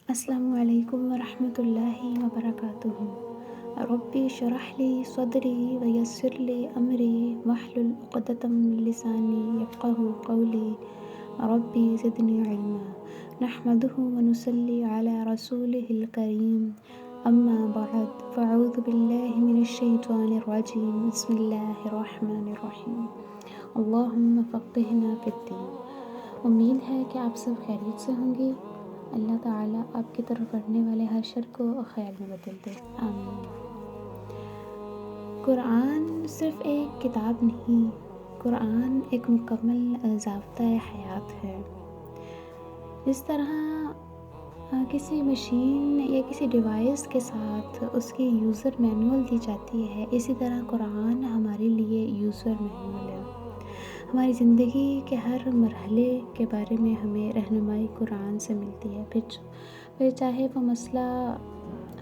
السلام علیکم ورحمۃ اللہ وبرکاتہ۔ ربی اشرح لی صدری ویسر لی امری واحلل عقدۃ من لسانی یفقہوا قولی۔ ربی زدنی علما۔ نحمدہ ونصلی علی رسولہ الکریم، اما بعد فاعوذ باللہ من الشیطان الرجیم، بسم اللہ الرحمن الرحیم۔ اللہم فقہنا فی الدین۔ امید ہے کہ آپ سب خیریت سے ہوں گے۔ اللہ تعالیٰ آپ کی طرف بڑھنے والے ہر شر کو خیر میں بدل دے، آمین۔ قرآن صرف ایک کتاب نہیں، قرآن ایک مکمل ضابطۂ حیات ہے۔ جس طرح کسی مشین یا کسی ڈیوائس کے ساتھ اس کی یوزر مینول دی جاتی ہے، اسی طرح قرآن ہمارے لیے یوزر مینول ہے۔ ہماری زندگی کے ہر مرحلے کے بارے میں ہمیں رہنمائی قرآن سے ملتی ہے، پھر چاہے وہ مسئلہ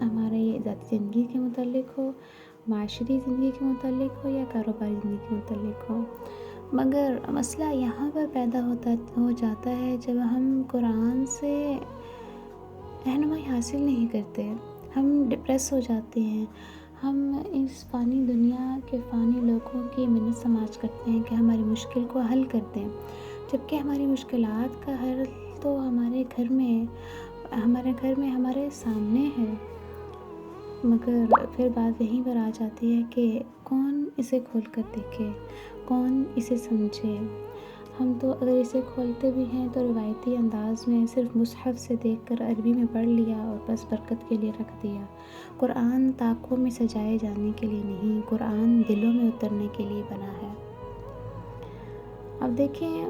ہمارے ذاتی زندگی کے متعلق ہو، معاشری زندگی کے متعلق ہو یا کاروباری زندگی کے متعلق ہو۔ مگر مسئلہ یہاں پر پیدا ہو جاتا ہے جب ہم قرآن سے رہنمائی حاصل نہیں کرتے، ہم ڈپریس ہو جاتے ہیں، ہم اس فانی دنیا کے فانی لوگوں کی منت سماج کرتے ہیں کہ ہماری مشکل کو حل کر دیں، جبکہ ہماری مشکلات کا حل تو ہمارے گھر میں ہمارے سامنے ہے۔ مگر پھر بات یہیں پر آ جاتی ہے کہ کون اسے کھول کر دیکھے، کون اسے سمجھے۔ ہم تو اگر اسے کھولتے بھی ہیں تو روایتی انداز میں صرف مصحف سے دیکھ کر عربی میں پڑھ لیا اور بس برکت کے لیے رکھ دیا۔ قرآن طاقوں میں سجائے جانے کے لیے نہیں، قرآن دلوں میں اترنے کے لیے بنا ہے۔ اب دیکھیں،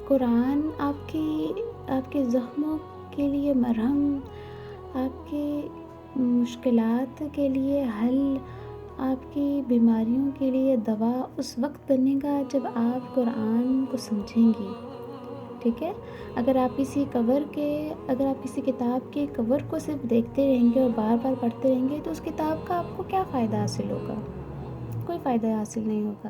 قرآن آپ کے زخموں کے لیے مرہم، آپ کی مشکلات کے لیے حل، آپ کی بیماریوں کے لیے دوا اس وقت بنے گا جب آپ قرآن کو سمجھیں گی، ٹھیک ہے؟ اگر آپ کسی کتاب کے کور کو صرف دیکھتے رہیں گے اور بار بار پڑھتے رہیں گے تو اس کتاب کا آپ کو کیا فائدہ حاصل ہوگا؟ کوئی فائدہ حاصل نہیں ہوگا۔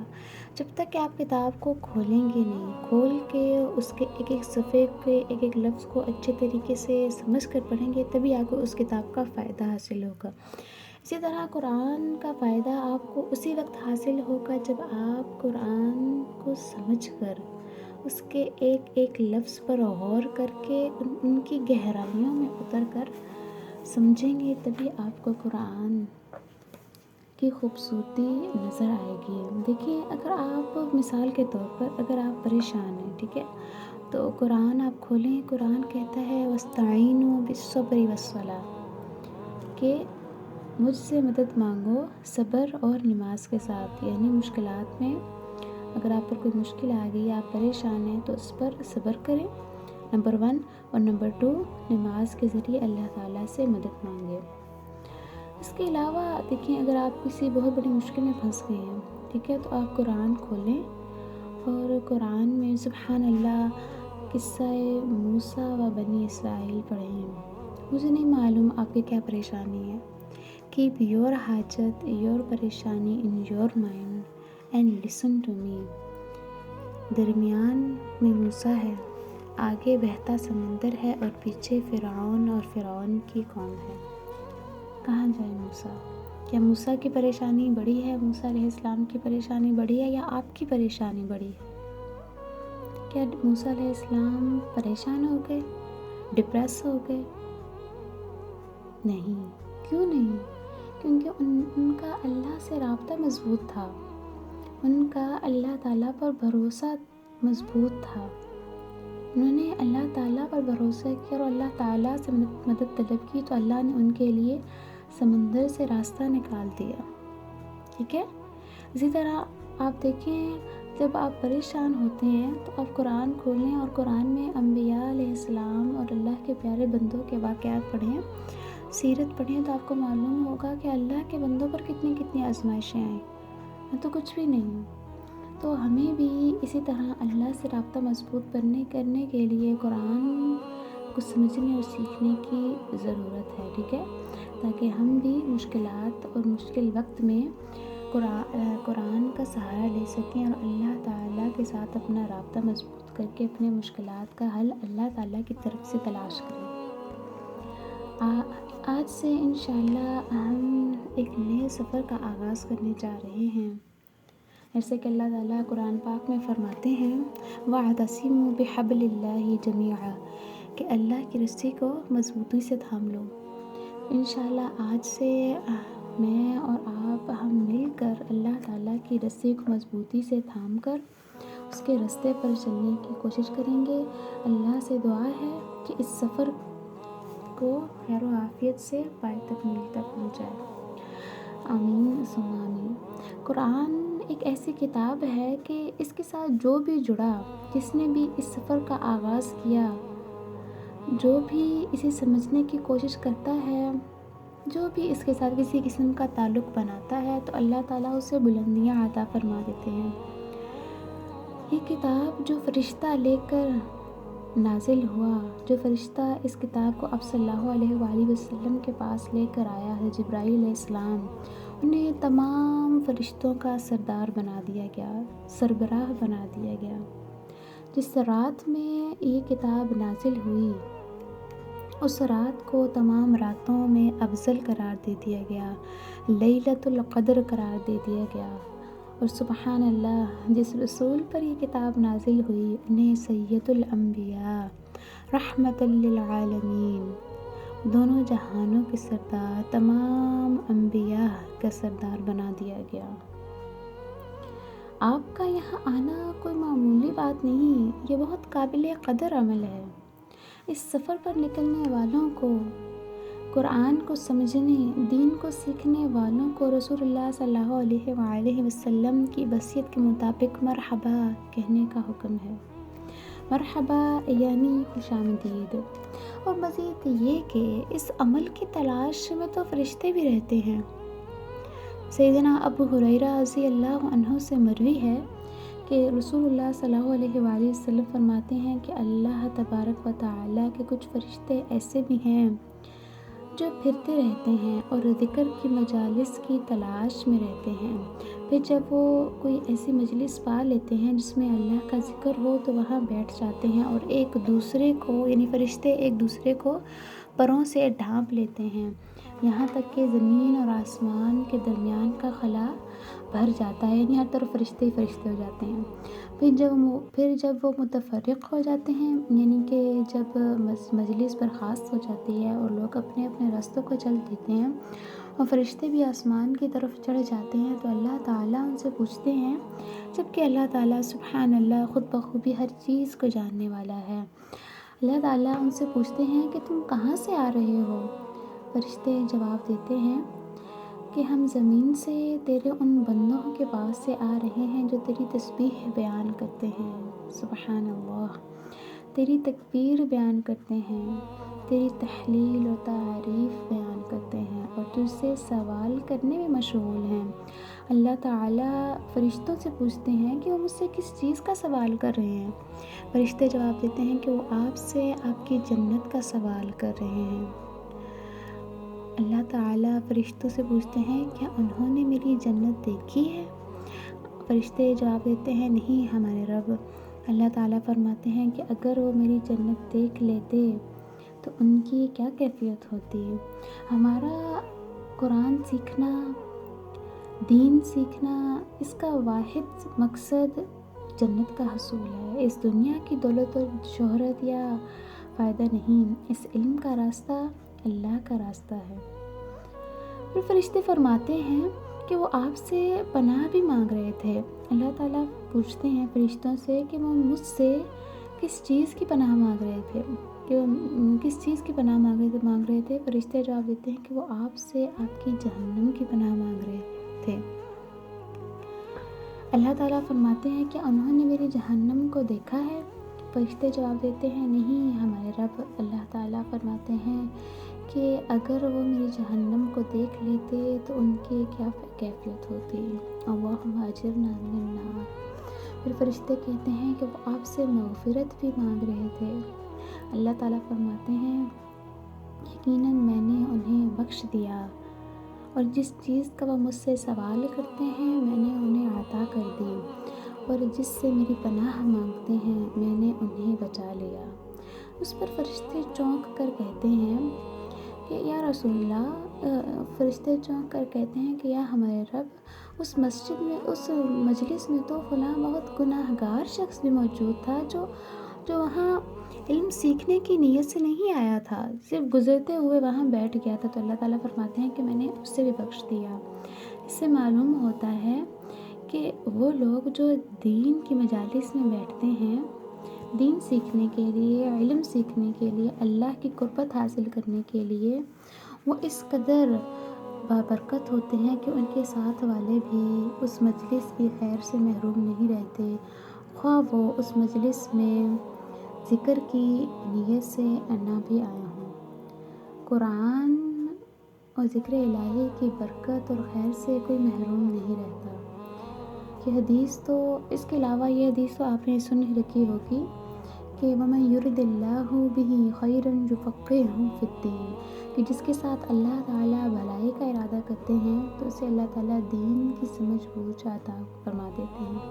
جب تک کہ آپ کتاب کو کھولیں گے نہیں، کھول کے اس کے ایک ایک صفحے کے ایک ایک لفظ کو اچھے طریقے سے سمجھ کر پڑھیں گے، تبھی آپ کو اس کتاب کا فائدہ حاصل ہوگا۔ اسی طرح قرآن کا فائدہ آپ کو اسی وقت حاصل ہوگا جب آپ قرآن کو سمجھ کر اس کے ایک ایک لفظ پر غور کر کے ان کی گہرائیوں میں اتر کر سمجھیں گے، تبھی آپ کو قرآن کی خوبصورتی نظر آئے گی۔ دیکھیں، اگر آپ مثال کے طور پر اگر آپ پریشان ہیں، ٹھیک ہے، تو قرآن آپ کھولیں، قرآن کہتا ہے وَاسْتَعِینُوا بِالصَّبْرِ وَالصَّلَاةِ، کہ مجھ سے مدد مانگو صبر اور نماز کے ساتھ۔ یعنی مشکلات میں اگر آپ پر کوئی مشکل آ گئی، آپ پریشان ہیں، تو اس پر صبر کریں، نمبر 1، اور نمبر 2، نماز کے ذریعے اللہ تعالیٰ سے مدد مانگیں۔ اس کے علاوہ دیکھیں، اگر آپ کسی بہت بڑی مشکل میں پھنس گئے ہیں، ٹھیک ہے، تو آپ قرآن کھولیں اور قرآن میں سبحان اللہ قصہ موسیٰ و بنی اسرائیل پڑھیں۔ مجھے نہیں معلوم آپ کی کیا پریشانی ہے۔ Keep your حاجت، your پریشانی in your mind and listen to me۔ درمیان میں موسیٰ ہے، آگے بہتا سمندر ہے اور پیچھے فرعون اور فرعون کی قوم ہے۔ کہاں جائے موسیٰ؟ کیا موسیٰ کی پریشانی بڑی ہے؟ موسیٰ علیہ السلام کی پریشانی بڑی ہے یا آپ کی پریشانی بڑی ہے؟ کیا موسیٰ علیہ السلام پریشان ہو گئے، ڈپریس ہو گئے؟ نہیں۔ کیوں نہیں؟ کیونکہ ان کا اللہ سے رابطہ مضبوط تھا، ان کا اللہ تعالیٰ پر بھروسہ مضبوط تھا۔ انہوں نے اللہ تعالیٰ پر بھروسہ کیا اور اللہ تعالیٰ سے مدد طلب کی، تو اللہ نے ان کے لیے سمندر سے راستہ نکال دیا، ٹھیک ہے؟ اسی طرح آپ دیکھیں، جب آپ پریشان ہوتے ہیں تو آپ قرآن کھولیں اور قرآن میں انبیاء علیہ السلام اور اللہ کے پیارے بندوں کے واقعات پڑھیں، سیرت پڑھیں، تو آپ کو معلوم ہوگا کہ اللہ کے بندوں پر کتنی آزمائشیں آئیں۔ میں تو کچھ بھی نہیں ہوں۔ تو ہمیں بھی اسی طرح اللہ سے رابطہ مضبوط کرنے کے لیے قرآن کو سمجھنے اور سیکھنے کی ضرورت ہے، ٹھیک ہے، تاکہ ہم بھی مشکلات اور مشکل وقت میں قرآن کا سہارا لے سکیں اور اللہ تعالیٰ کے ساتھ اپنا رابطہ مضبوط کر کے اپنے مشکلات کا حل اللہ تعالیٰ کی طرف سے تلاش کریں۔ آج سے انشاءاللہ ہم ایک نئے سفر کا آغاز کرنے جا رہے ہیں، جیسے کہ اللہ تعالیٰ قرآن پاک میں فرماتے ہیں وَاعْتَصِمُوا بِحَبْلِ اللَّهِ جَمِيعًا، کہ اللہ کی رسی کو مضبوطی سے تھام لو۔ انشاءاللہ آج سے میں اور آپ ہم مل کر اللہ تعالیٰ کی رسی کو مضبوطی سے تھام کر اس کے راستے پر چلنے کی کوشش کریں گے۔ اللہ سے دعا ہے کہ اس سفر کو خیر و عافیت سے پائے تکمیل تک پہنچائے، آمین ثم آمین۔ قرآن ایک ایسی کتاب ہے کہ اس کے ساتھ جو بھی جڑا، جس نے بھی اس سفر کا آغاز کیا، جو بھی اسے سمجھنے کی کوشش کرتا ہے، جو بھی اس کے ساتھ کسی قسم کا تعلق بناتا ہے، تو اللہ تعالیٰ اسے بلندیاں عطا فرما دیتے ہیں۔ یہ کتاب جو فرشتہ لے کر نازل ہوا، جو فرشتہ اس کتاب کو آپ صلی اللہ علیہ وآلہ وسلم کے پاس لے کر آیا ہے، جبرائیل علیہ السلام، انہیں تمام فرشتوں کا سردار بنا دیا گیا، سربراہ بنا دیا گیا۔ جس رات میں یہ کتاب نازل ہوئی، اس رات کو تمام راتوں میں افضل قرار دے دیا گیا، لیلۃ القدر قرار دے دیا گیا۔ اور سبحان اللہ، جس رسول پر یہ کتاب نازل ہوئی انہیں سید الانبیاء رحمۃ للعالمین، دونوں جہانوں کے سردار، تمام انبیاء کا سردار بنا دیا گیا۔ آپ کا یہاں آنا کوئی معمولی بات نہیں، یہ بہت قابل قدر عمل ہے۔ اس سفر پر نکلنے والوں کو، قرآن کو سمجھنے، دین کو سیکھنے والوں کو رسول اللہ صلی اللہ علیہ وآلہ وسلم کی وصیت کے مطابق مرحبا کہنے کا حکم ہے۔ مرحبا یعنی خوش آمدید۔ اور مزید یہ کہ اس عمل کی تلاش میں تو فرشتے بھی رہتے ہیں۔ سیدنا ابو ہریرہ رضی اللہ عنہ سے مروی ہے کہ رسول اللہ صلی اللہ علیہ وآلہ وسلم فرماتے ہیں کہ اللہ تبارک و تعالیٰ کے کچھ فرشتے ایسے بھی ہیں جو پھرتے رہتے ہیں اور ذکر کی مجالس کی تلاش میں رہتے ہیں۔ پھر جب وہ کوئی ایسی مجلس پا لیتے ہیں جس میں اللہ کا ذکر ہو تو وہاں بیٹھ جاتے ہیں اور ایک دوسرے کو، یعنی فرشتے ایک دوسرے کو پروں سے ڈھانپ لیتے ہیں، یہاں تک کہ زمین اور آسمان کے درمیان کا خلا بھر جاتا ہے، یعنی ہر طرف فرشتے ہی فرشتے ہو جاتے ہیں۔ پھر جب وہ متفرق ہو جاتے ہیں، یعنی کہ جب مجلس برخاست ہو جاتی ہے اور لوگ اپنے اپنے راستوں کو چل دیتے ہیں اور فرشتے بھی آسمان کی طرف چڑھ جاتے ہیں، تو اللہ تعالیٰ ان سے پوچھتے ہیں، جبکہ اللہ تعالیٰ سبحان اللہ خود بخوبی ہر چیز کو جاننے والا ہے، اللہ تعالیٰ ان سے پوچھتے ہیں کہ تم کہاں سے آ رہے ہو؟ فرشتے جواب دیتے ہیں کہ ہم زمین سے تیرے ان بندوں کے پاس سے آ رہے ہیں جو تیری تسبیح بیان کرتے ہیں، سبحان اللہ، تیری تکبیر بیان کرتے ہیں، تیری تحلیل و تعریف بیان کرتے ہیں اور تجھ سے سوال کرنے میں مشغول ہیں۔ اللہ تعالیٰ فرشتوں سے پوچھتے ہیں کہ وہ مجھ سے کس چیز کا سوال کر رہے ہیں؟ فرشتے جواب دیتے ہیں کہ وہ آپ سے آپ کی جنت کا سوال کر رہے ہیں۔ اللہ تعالیٰ فرشتوں سے پوچھتے ہیں کیا انہوں نے میری جنت دیکھی ہے؟ فرشتے جواب دیتے ہیں نہیں ہمارے رب۔ اللہ تعالیٰ فرماتے ہیں کہ اگر وہ میری جنت دیکھ لیتے تو ان کی کیا کیفیت ہوتی؟ ہمارا قرآن سیکھنا، دین سیکھنا، اس کا واحد مقصد جنت کا حصول ہے، اس دنیا کی دولت و شہرت یا فائدہ نہیں، اس علم کا راستہ اللہ کا راستہ ہے۔ پھر فرشتے فرماتے ہیں کہ وہ آپ سے پناہ بھی مانگ رہے تھے۔ اللہ تعالیٰ پوچھتے ہیں فرشتوں سے کہ وہ مجھ سے کس چیز کی پناہ مانگ رہے تھے، کہ وہ کس چیز کی پناہ مانگ رہے تھے؟ فرشتے جواب دیتے ہیں کہ وہ آپ سے آپ کی جہنم کی پناہ مانگ رہے تھے۔ اللہ تعالیٰ فرماتے ہیں کہ انہوں نے میری جہنم کو دیکھا ہے؟ فرشتے جواب دیتے ہیں نہیں ہمارے رب۔ اللہ تعالیٰ فرماتے ہیں کہ اگر وہ میری جہنم کو دیکھ لیتے تو ان کی کیا کیفیت ہوتی؟ اللہم اجرنا من النار۔ پھر فرشتے کہتے ہیں کہ وہ آپ سے مغفرت بھی مانگ رہے تھے۔ اللہ تعالیٰ فرماتے ہیں یقیناً میں نے انہیں بخش دیا اور جس چیز کا وہ مجھ سے سوال کرتے ہیں میں نے انہیں عطا کر دی، اور جس سے میری پناہ مانگتے ہیں میں نے انہیں بچا لیا۔ اس پر فرشتے چونک کر کہتے ہیں کہ یا رسول اللہ، فرشتے چونک کر کہتے ہیں کہ یا ہمارے رب، اس مسجد میں، اس مجلس میں تو فلاں بہت گناہ گار شخص بھی موجود تھا جو وہاں علم سیکھنے کی نیت سے نہیں آیا تھا، صرف گزرتے ہوئے وہاں بیٹھ گیا تھا۔ تو اللہ تعالیٰ فرماتے ہیں کہ میں نے اس سے بھی بخش دیا۔ اس سے معلوم ہوتا ہے کہ وہ لوگ جو دین کی مجالس میں بیٹھتے ہیں، دین سیکھنے کے لیے، علم سیکھنے کے لیے، اللہ کی قربت حاصل کرنے کے لیے، وہ اس قدر بابرکت ہوتے ہیں کہ ان کے ساتھ والے بھی اس مجلس کی خیر سے محروم نہیں رہتے، خواہ وہ اس مجلس میں ذکر کی نیت سے نہ بھی آیا ہوں۔ قرآن اور ذکر الہی کی برکت اور خیر سے کوئی محروم نہیں رہتا۔ یہ حدیث تو، اس کے علاوہ یہ حدیث تو آپ نے سن ہی رکھی ہوگی کہ وَمَن يُرِدِ اللَّهُ بِهِ خَيْرًا يُفَقِّهْهُ فِي الدِّينِ، کہ جس کے ساتھ اللہ تعالیٰ بھلائی کا ارادہ کرتے ہیں تو اسے اللہ تعالیٰ دین کی سمجھ بوجھ عطا فرما دیتے ہیں۔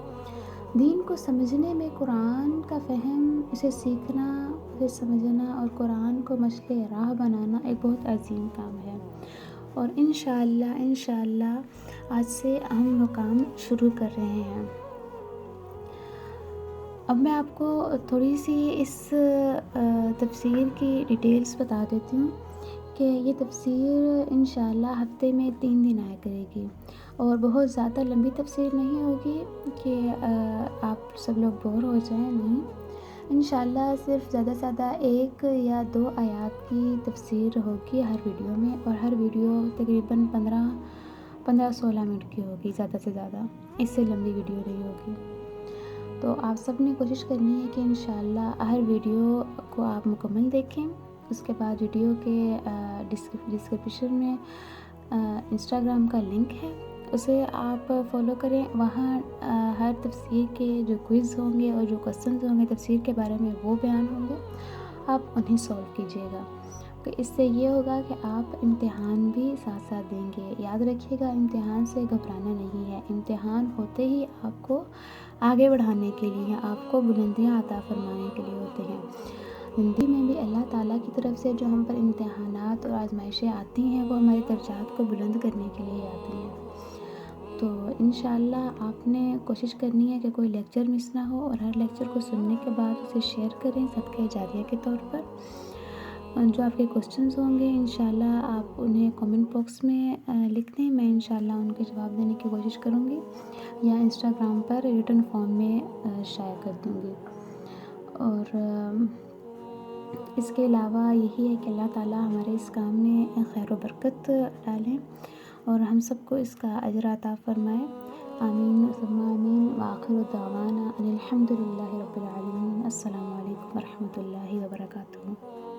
دین کو سمجھنے میں قرآن کا فہم، اسے سیکھنا، اسے سمجھنا اور قرآن کو مشعل راہ بنانا ایک بہت عظیم کام ہے، اور انشاءاللہ آج سے ہم وہ کام شروع کر رہے ہیں۔ اب میں آپ کو تھوڑی سی اس تفسیر کی ڈیٹیلز بتا دیتی ہوں کہ یہ تفسیر انشاءاللہ ہفتے میں 3 دن آیا کرے گی، اور بہت زیادہ لمبی تفسیر نہیں ہوگی کہ آپ سب لوگ بور ہو جائیں، نہیں، انشاءاللہ صرف زیادہ سے زیادہ 1 یا 2 آیات کی تفسیر ہوگی ہر ویڈیو میں، اور ہر ویڈیو تقریباً 15-16 منٹ کی ہوگی زیادہ سے زیادہ، اس سے لمبی ویڈیو نہیں ہوگی۔ تو آپ سب نے کوشش کرنی ہے کہ انشاءاللہ ہر ویڈیو کو آپ مکمل دیکھیں۔ اس کے بعد ویڈیو کے ڈسکرپشن میں انسٹاگرام کا لنک ہے، اسے آپ فالو کریں، وہاں ہر تفسیر کے جو کوئز ہوں گے اور جو کوسچنز ہوں گے تفسیر کے بارے میں وہ بیان ہوں گے، آپ انہیں سولو کیجیے گا۔ تو اس سے یہ ہوگا کہ آپ امتحان بھی ساتھ ساتھ دیں گے۔ یاد رکھیے گا، امتحان سے گھبرانا نہیں ہے، امتحان ہوتے ہی آپ کو آگے بڑھانے کے لیے، آپ کو بلندیاں عطا فرمانے کے لیے ہوتے ہیں۔ زندگی میں بھی اللہ تعالیٰ کی طرف سے جو ہم پر امتحانات اور آزمائشیں آتی ہیں، وہ ہمارے درجات کو بلند کرنے کے لیے آتی ہیں۔ تو انشاءاللہ آپ نے کوشش کرنی ہے کہ کوئی لیکچر مس نہ ہو، اور ہر لیکچر کو سننے کے بعد اسے شیئر کریں صدقہ جاریہ کے طور پر۔ جو آپ کے کوسچنز ہوں گے انشاءاللہ آپ انہیں کامنٹ باکس میں لکھ دیں، میں انشاءاللہ ان کے جواب دینے کی کوشش کروں گی، یا انسٹاگرام پر ریٹن فارم میں شائع کر دوں گی۔ اور اس کے علاوہ یہی ہے کہ اللہ تعالیٰ ہمارے اس کام میں خیر و برکت ڈالیں اور ہم سب کو اس کا اجر عطا فرمائے۔ آمین ثم آمین، وآخر دعوانا ان الحمد للہ رب العالمین۔ السلام علیکم ورحمۃ اللہ وبرکاتہ۔